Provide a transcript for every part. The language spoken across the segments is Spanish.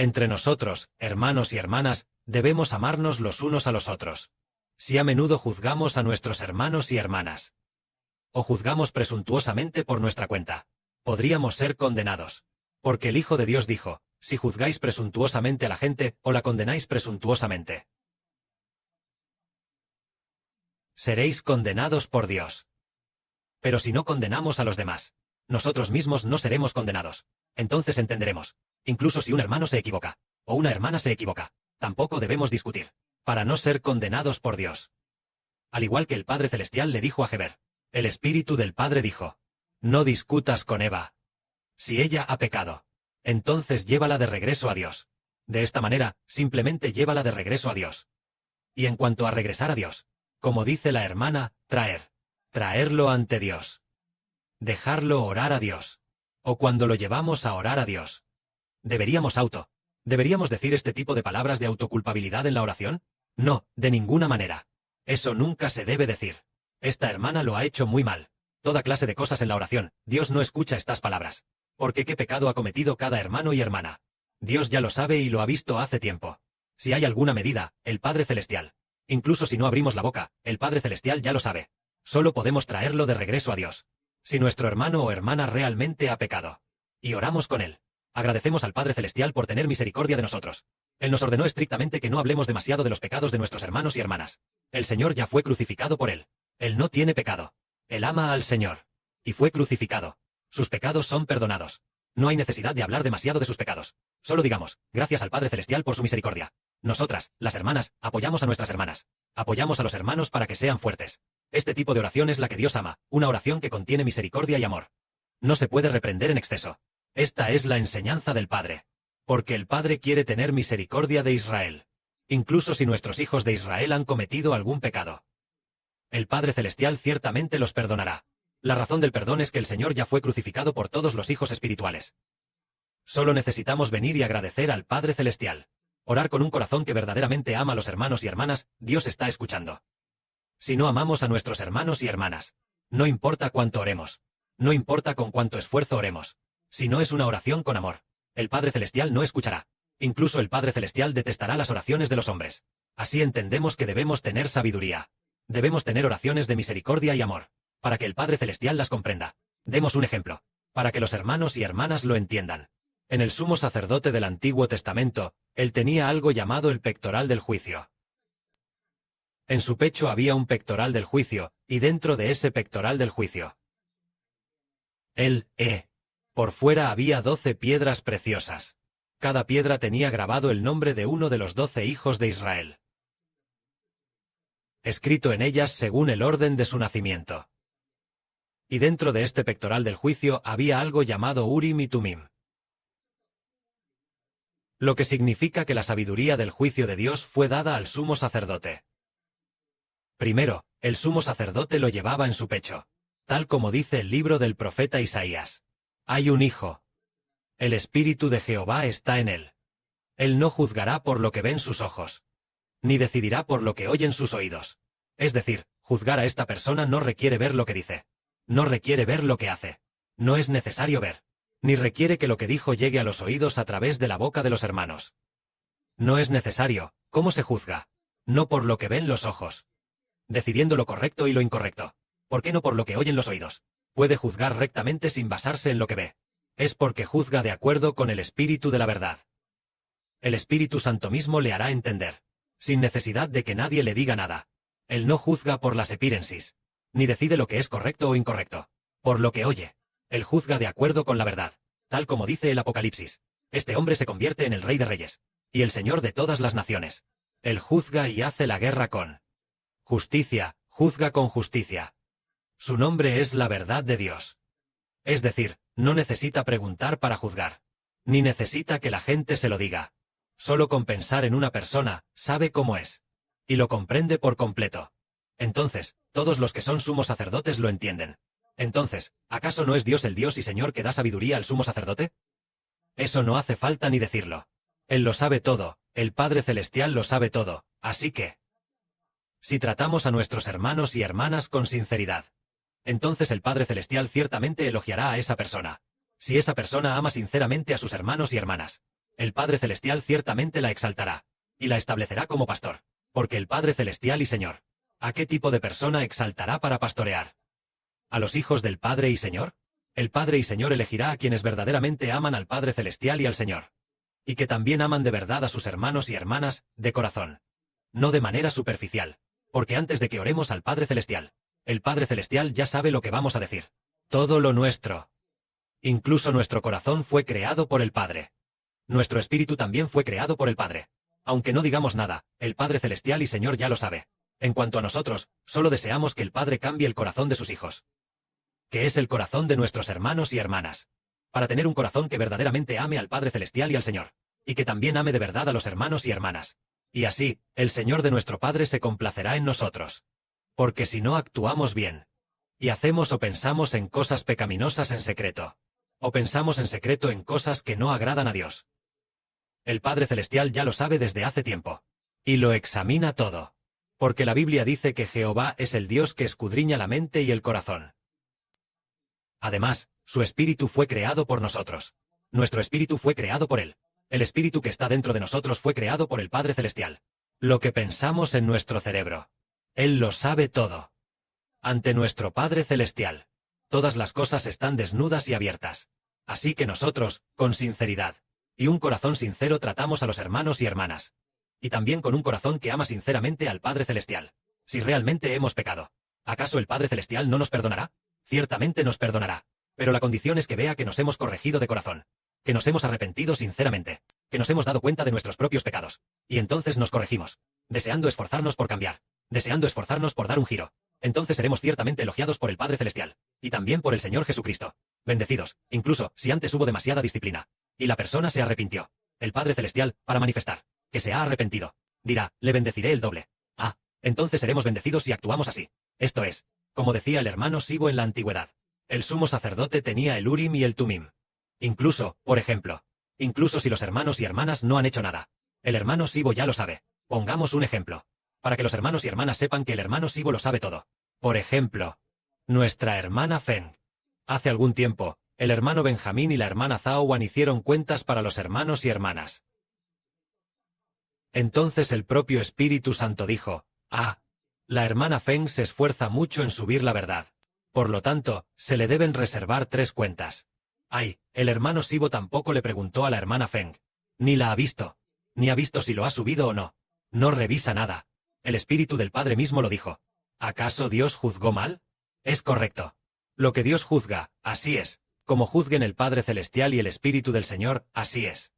Entre nosotros, hermanos y hermanas, debemos amarnos los unos a los otros. Si a menudo juzgamos a nuestros hermanos y hermanas, o juzgamos presuntuosamente por nuestra cuenta, podríamos ser condenados. Porque el Hijo de Dios dijo, si juzgáis presuntuosamente a la gente, o la condenáis presuntuosamente, seréis condenados por Dios. Pero si no condenamos a los demás, nosotros mismos no seremos condenados. Entonces entenderemos, incluso si un hermano se equivoca, o una hermana se equivoca, tampoco debemos discutir, para no ser condenados por Dios. Al igual que el Padre Celestial le dijo a Heber, el Espíritu del Padre dijo, no discutas con Eva. Si ella ha pecado, entonces llévala de regreso a Dios. De esta manera, simplemente llévala de regreso a Dios. Y en cuanto a regresar a Dios, como dice la hermana, traerlo ante Dios. Dejarlo orar a Dios. O cuando lo llevamos a orar a Dios. ¿Deberíamos decir este tipo de palabras de autoculpabilidad en la oración? No, de ninguna manera. Eso nunca se debe decir. Esta hermana lo ha hecho muy mal. Toda clase de cosas en la oración, Dios no escucha estas palabras. Porque qué pecado ha cometido cada hermano y hermana. Dios ya lo sabe y lo ha visto hace tiempo. Si hay alguna medida, el Padre Celestial. Incluso si no abrimos la boca, el Padre Celestial ya lo sabe. Solo podemos traerlo de regreso a Dios. Si nuestro hermano o hermana realmente ha pecado, y oramos con él, agradecemos al Padre Celestial por tener misericordia de nosotros. Él nos ordenó estrictamente que no hablemos demasiado de los pecados de nuestros hermanos y hermanas. El Señor ya fue crucificado por él. Él no tiene pecado. Él ama al Señor. Y fue crucificado. Sus pecados son perdonados. No hay necesidad de hablar demasiado de sus pecados. Solo digamos, gracias al Padre Celestial por su misericordia. Nosotras, las hermanas, apoyamos a nuestras hermanas. Apoyamos a los hermanos para que sean fuertes. Este tipo de oración es la que Dios ama, una oración que contiene misericordia y amor. No se puede reprender en exceso. Esta es la enseñanza del Padre. Porque el Padre quiere tener misericordia de Israel. Incluso si nuestros hijos de Israel han cometido algún pecado. El Padre Celestial ciertamente los perdonará. La razón del perdón es que el Señor ya fue crucificado por todos los hijos espirituales. Solo necesitamos venir y agradecer al Padre Celestial. Orar con un corazón que verdaderamente ama a los hermanos y hermanas, Dios está escuchando. Si no amamos a nuestros hermanos y hermanas, no importa cuánto oremos, no importa con cuánto esfuerzo oremos, si no es una oración con amor, el Padre Celestial no escuchará. Incluso el Padre Celestial detestará las oraciones de los hombres. Así entendemos que debemos tener sabiduría. Debemos tener oraciones de misericordia y amor, para que el Padre Celestial las comprenda. Demos un ejemplo, para que los hermanos y hermanas lo entiendan. En el sumo sacerdote del Antiguo Testamento, él tenía algo llamado el pectoral del juicio. En su pecho había un pectoral del juicio, y dentro de ese pectoral del juicio, por fuera había 12 piedras preciosas. Cada piedra tenía grabado el nombre de uno de los 12 hijos de Israel, escrito en ellas según el orden de su nacimiento. Y dentro de este pectoral del juicio había algo llamado Urim y Tumim. Lo que significa que la sabiduría del juicio de Dios fue dada al sumo sacerdote. Primero, el sumo sacerdote lo llevaba en su pecho, tal como dice el libro del profeta Isaías. Hay un hijo. El Espíritu de Jehová está en él. Él no juzgará por lo que ven sus ojos, ni decidirá por lo que oyen sus oídos. Es decir, juzgar a esta persona no requiere ver lo que dice. No requiere ver lo que hace. No es necesario ver. Ni requiere que lo que dijo llegue a los oídos a través de la boca de los hermanos. No es necesario. ¿Cómo se juzga? No por lo que ven los ojos, decidiendo lo correcto y lo incorrecto. ¿Por qué no por lo que oyen los oídos? Puede juzgar rectamente sin basarse en lo que ve. Es porque juzga de acuerdo con el Espíritu de la verdad. El Espíritu Santo mismo le hará entender, sin necesidad de que nadie le diga nada. Él no juzga por las epírensis, ni decide lo que es correcto o incorrecto. Por lo que oye, él juzga de acuerdo con la verdad, tal como dice el Apocalipsis. Este hombre se convierte en el Rey de Reyes, y el Señor de todas las naciones. Él juzga y hace la guerra con justicia, juzga con justicia. Su nombre es la verdad de Dios. Es decir, no necesita preguntar para juzgar, ni necesita que la gente se lo diga. Solo con pensar en una persona, sabe cómo es, y lo comprende por completo. Entonces, todos los que son sumos sacerdotes lo entienden. Entonces, ¿acaso no es Dios el Dios y Señor que da sabiduría al sumo sacerdote? Eso no hace falta ni decirlo. Él lo sabe todo, el Padre Celestial lo sabe todo, así que, si tratamos a nuestros hermanos y hermanas con sinceridad, entonces el Padre Celestial ciertamente elogiará a esa persona. Si esa persona ama sinceramente a sus hermanos y hermanas, el Padre Celestial ciertamente la exaltará, y la establecerá como pastor, porque el Padre Celestial y Señor, ¿a qué tipo de persona exaltará para pastorear? ¿A los hijos del Padre y Señor? El Padre y Señor elegirá a quienes verdaderamente aman al Padre Celestial y al Señor, y que también aman de verdad a sus hermanos y hermanas, de corazón. No de manera superficial, porque antes de que oremos al Padre Celestial, el Padre Celestial ya sabe lo que vamos a decir. Todo lo nuestro. Incluso nuestro corazón fue creado por el Padre. Nuestro espíritu también fue creado por el Padre. Aunque no digamos nada, el Padre Celestial y Señor ya lo sabe. En cuanto a nosotros, solo deseamos que el Padre cambie el corazón de sus hijos, que es el corazón de nuestros hermanos y hermanas, para tener un corazón que verdaderamente ame al Padre Celestial y al Señor, y que también ame de verdad a los hermanos y hermanas. Y así, el Señor de nuestro Padre se complacerá en nosotros. Porque si no actuamos bien, y hacemos o pensamos en cosas pecaminosas en secreto, o pensamos en secreto en cosas que no agradan a Dios, el Padre Celestial ya lo sabe desde hace tiempo, y lo examina todo. Porque la Biblia dice que Jehová es el Dios que escudriña la mente y el corazón. Además, su espíritu fue creado por nosotros. Nuestro espíritu fue creado por Él. El espíritu que está dentro de nosotros fue creado por el Padre Celestial. Lo que pensamos en nuestro cerebro, Él lo sabe todo. Ante nuestro Padre Celestial, todas las cosas están desnudas y abiertas. Así que nosotros, con sinceridad, y un corazón sincero tratamos a los hermanos y hermanas. Y también con un corazón que ama sinceramente al Padre Celestial. Si realmente hemos pecado, ¿acaso el Padre Celestial no nos perdonará? Ciertamente nos perdonará. Pero la condición es que vea que nos hemos corregido de corazón, que nos hemos arrepentido sinceramente, que nos hemos dado cuenta de nuestros propios pecados. Y entonces nos corregimos, deseando esforzarnos por cambiar, deseando esforzarnos por dar un giro. Entonces seremos ciertamente elogiados por el Padre Celestial, y también por el Señor Jesucristo. Bendecidos, incluso si antes hubo demasiada disciplina, y la persona se arrepintió. El Padre Celestial, para manifestar que se ha arrepentido, dirá, le bendeciré el doble. Ah, entonces seremos bendecidos si actuamos así. Esto es, como decía el hermano Sibo en la antigüedad, el sumo sacerdote tenía el Urim y el Tumim. Incluso, por ejemplo, incluso si los hermanos y hermanas no han hecho nada, el hermano Sibo ya lo sabe. Pongamos un ejemplo, para que los hermanos y hermanas sepan que el hermano Sibo lo sabe todo. Por ejemplo, nuestra hermana Feng. Hace algún tiempo, el hermano Benjamín y la hermana Zhao Wan hicieron cuentas para los hermanos y hermanas. Entonces el propio Espíritu Santo dijo, la hermana Feng se esfuerza mucho en subir la verdad. Por lo tanto, se le deben reservar 3 cuentas. El hermano Sibo tampoco le preguntó a la hermana Feng. Ni la ha visto. Ni ha visto si lo ha subido o no. No revisa nada. El Espíritu del Padre mismo lo dijo. ¿Acaso Dios juzgó mal? Es correcto. Lo que Dios juzga, así es. Como juzguen el Padre Celestial y el Espíritu del Señor, así es.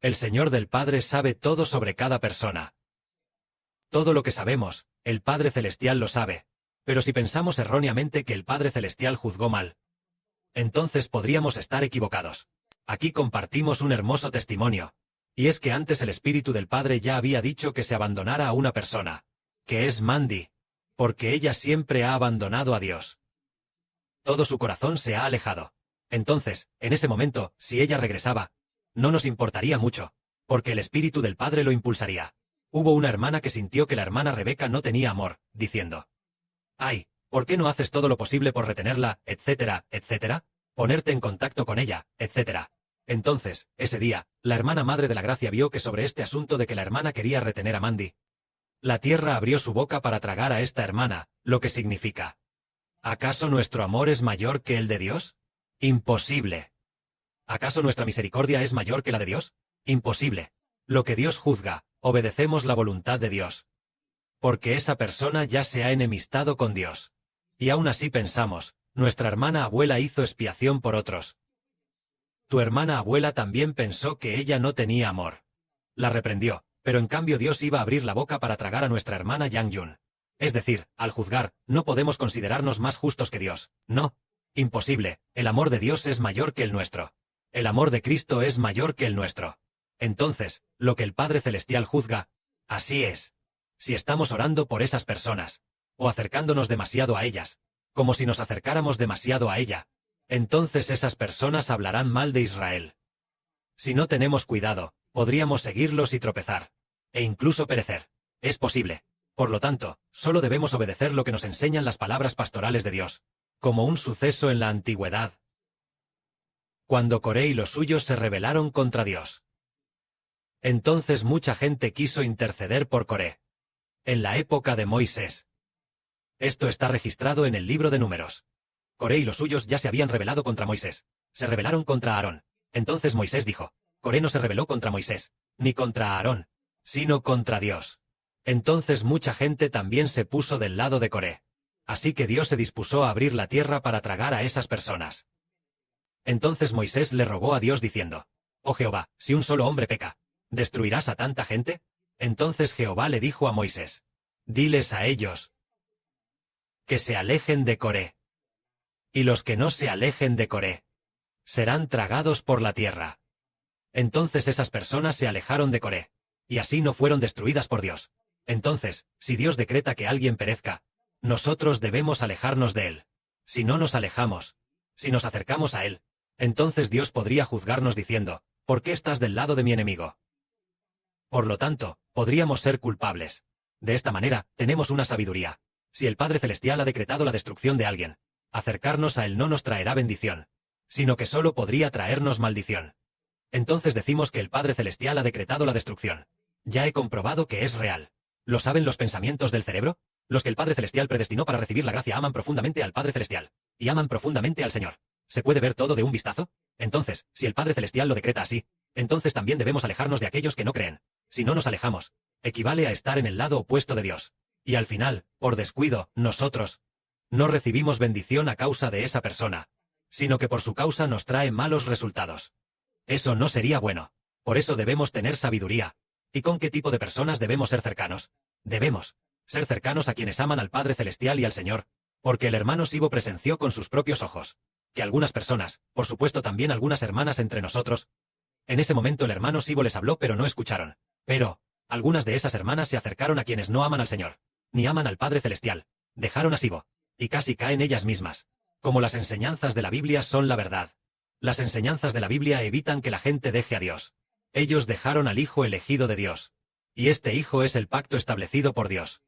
El Señor del Padre sabe todo sobre cada persona. Todo lo que sabemos, el Padre Celestial lo sabe. Pero si pensamos erróneamente que el Padre Celestial juzgó mal, entonces podríamos estar equivocados. Aquí compartimos un hermoso testimonio. Y es que antes el Espíritu del Padre ya había dicho que se abandonara a una persona, que es Mandy, porque ella siempre ha abandonado a Dios. Todo su corazón se ha alejado. Entonces, en ese momento, si ella regresaba, no nos importaría mucho, porque el Espíritu del Padre lo impulsaría. Hubo una hermana que sintió que la hermana Rebeca no tenía amor, diciendo, ¿por qué no haces todo lo posible por retenerla, etcétera, etcétera? Ponerte en contacto con ella, etcétera. Entonces, ese día, la hermana Madre de la Gracia vio que sobre este asunto de que la hermana quería retener a Mandy, la tierra abrió su boca para tragar a esta hermana, lo que significa, ¿acaso nuestro amor es mayor que el de Dios? Imposible. ¿Acaso nuestra misericordia es mayor que la de Dios? Imposible. Lo que Dios juzga, obedecemos la voluntad de Dios. Porque esa persona ya se ha enemistado con Dios. Y aún así pensamos, nuestra hermana abuela hizo expiación por otros. Tu hermana abuela también pensó que ella no tenía amor. La reprendió, pero en cambio Dios iba a abrir la boca para tragar a nuestra hermana Yang Yun. Es decir, al juzgar, no podemos considerarnos más justos que Dios. No. Imposible, el amor de Dios es mayor que el nuestro. El amor de Cristo es mayor que el nuestro. Entonces, lo que el Padre Celestial juzga, así es. Si estamos orando por esas personas, o acercándonos demasiado a ellas, como si nos acercáramos demasiado a ella, entonces esas personas hablarán mal de Israel. Si no tenemos cuidado, podríamos seguirlos y tropezar, e incluso perecer. Es posible. Por lo tanto, solo debemos obedecer lo que nos enseñan las palabras pastorales de Dios, como un suceso en la antigüedad. cuando Coré y los suyos se rebelaron contra Dios. Entonces mucha gente quiso interceder por Coré. En la época de Moisés. Esto está registrado en el libro de Números. Coré y los suyos ya se habían rebelado contra Moisés. Se rebelaron contra Aarón. Entonces Moisés dijo, Coré no se rebeló contra Moisés, ni contra Aarón, sino contra Dios. Entonces mucha gente también se puso del lado de Coré. Así que Dios se dispuso a abrir la tierra para tragar a esas personas. Entonces Moisés le rogó a Dios diciendo, Oh Jehová, si un solo hombre peca, ¿destruirás a tanta gente? Entonces Jehová le dijo a Moisés, diles a ellos que se alejen de Coré. Y los que no se alejen de Coré serán tragados por la tierra. Entonces esas personas se alejaron de Coré, y así no fueron destruidas por Dios. Entonces, si Dios decreta que alguien perezca, nosotros debemos alejarnos de él. Si no nos alejamos, si nos acercamos a él, entonces Dios podría juzgarnos diciendo, ¿por qué estás del lado de mi enemigo? Por lo tanto, podríamos ser culpables. De esta manera, tenemos una sabiduría. Si el Padre Celestial ha decretado la destrucción de alguien, acercarnos a él no nos traerá bendición, sino que solo podría traernos maldición. Entonces decimos que el Padre Celestial ha decretado la destrucción. Ya he comprobado que es real. ¿Lo saben los pensamientos del cerebro? Los que el Padre Celestial predestinó para recibir la gracia aman profundamente al Padre Celestial, y aman profundamente al Señor. ¿Se puede ver todo de un vistazo? Entonces, si el Padre Celestial lo decreta así, entonces también debemos alejarnos de aquellos que no creen. Si no nos alejamos, equivale a estar en el lado opuesto de Dios. Y al final, por descuido, nosotros no recibimos bendición a causa de esa persona, sino que por su causa nos trae malos resultados. Eso no sería bueno. Por eso debemos tener sabiduría. ¿Y con qué tipo de personas debemos ser cercanos? Debemos ser cercanos a quienes aman al Padre Celestial y al Señor, porque el hermano Sibo presenció con sus propios ojos que algunas personas, por supuesto también algunas hermanas entre nosotros, en ese momento el hermano Sibo les habló pero no escucharon. Pero algunas de esas hermanas se acercaron a quienes no aman al Señor, ni aman al Padre Celestial, dejaron a Sibo, y casi caen ellas mismas. Como las enseñanzas de la Biblia son la verdad. Las enseñanzas de la Biblia evitan que la gente deje a Dios. Ellos dejaron al Hijo elegido de Dios. Y este Hijo es el pacto establecido por Dios.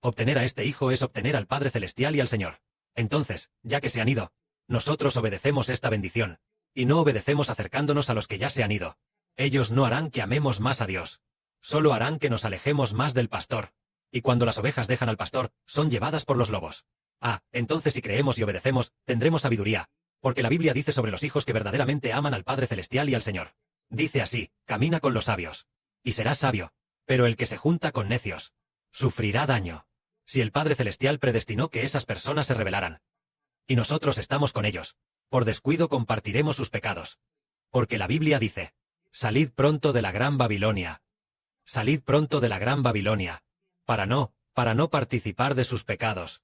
Obtener a este Hijo es obtener al Padre Celestial y al Señor. Entonces, ya que se han ido, nosotros obedecemos esta bendición, y no obedecemos acercándonos a los que ya se han ido. Ellos no harán que amemos más a Dios. Solo harán que nos alejemos más del pastor. Y cuando las ovejas dejan al pastor, son llevadas por los lobos. Entonces si creemos y obedecemos, tendremos sabiduría. Porque la Biblia dice sobre los hijos que verdaderamente aman al Padre Celestial y al Señor. Dice así, camina con los sabios, y serás sabio. Pero el que se junta con necios, sufrirá daño. Si el Padre Celestial predestinó que esas personas se rebelaran, y nosotros estamos con ellos, por descuido compartiremos sus pecados. Porque la Biblia dice, salid pronto de la gran Babilonia. Salid pronto de la gran Babilonia, para no participar de sus pecados.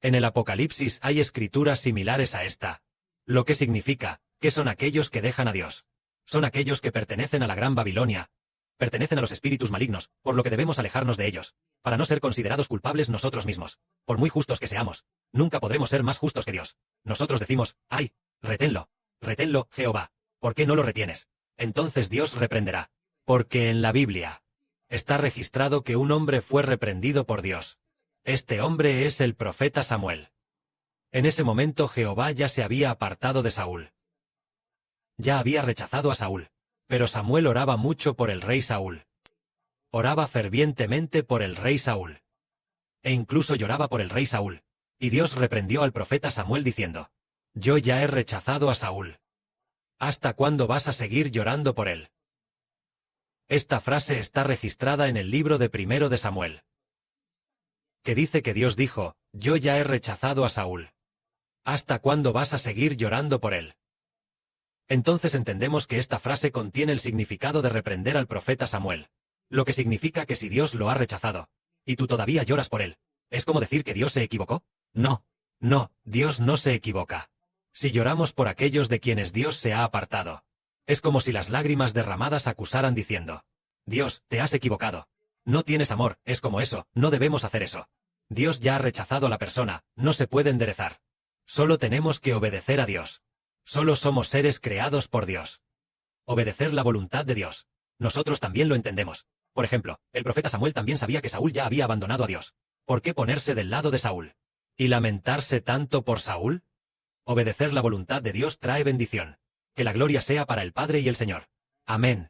En el Apocalipsis hay escrituras similares a esta. Lo que significa, que son aquellos que dejan a Dios. Son aquellos que pertenecen a la gran Babilonia. Pertenecen a los espíritus malignos, por lo que debemos alejarnos de ellos, para no ser considerados culpables nosotros mismos. Por muy justos que seamos, nunca podremos ser más justos que Dios. Nosotros decimos, reténlo, Jehová. ¿Por qué no lo retienes? Entonces Dios reprenderá. Porque en la Biblia está registrado que un hombre fue reprendido por Dios. Este hombre es el profeta Samuel. En ese momento Jehová ya se había apartado de Saúl. Ya había rechazado a Saúl. Pero Samuel oraba mucho por el rey Saúl. Oraba fervientemente por el rey Saúl. E incluso lloraba por el rey Saúl. Y Dios reprendió al profeta Samuel diciendo, yo ya he rechazado a Saúl. ¿Hasta cuándo vas a seguir llorando por él? Esta frase está registrada en el libro de Primero de Samuel, que dice que Dios dijo, yo ya he rechazado a Saúl. ¿Hasta cuándo vas a seguir llorando por él? Entonces entendemos que esta frase contiene el significado de reprender al profeta Samuel, lo que significa que si Dios lo ha rechazado, y tú todavía lloras por él, ¿es como decir que Dios se equivocó? No, Dios no se equivoca. Si lloramos por aquellos de quienes Dios se ha apartado, es como si las lágrimas derramadas acusaran diciendo, Dios, te has equivocado. No tienes amor, es como eso, no debemos hacer eso. Dios ya ha rechazado a la persona, no se puede enderezar. Solo tenemos que obedecer a Dios. Solo somos seres creados por Dios. Obedecer la voluntad de Dios. Nosotros también lo entendemos. Por ejemplo, el profeta Samuel también sabía que Saúl ya había abandonado a Dios. ¿Por qué ponerse del lado de Saúl? ¿Y lamentarse tanto por Saúl? Obedecer la voluntad de Dios trae bendición. Que la gloria sea para el Padre y el Señor. Amén.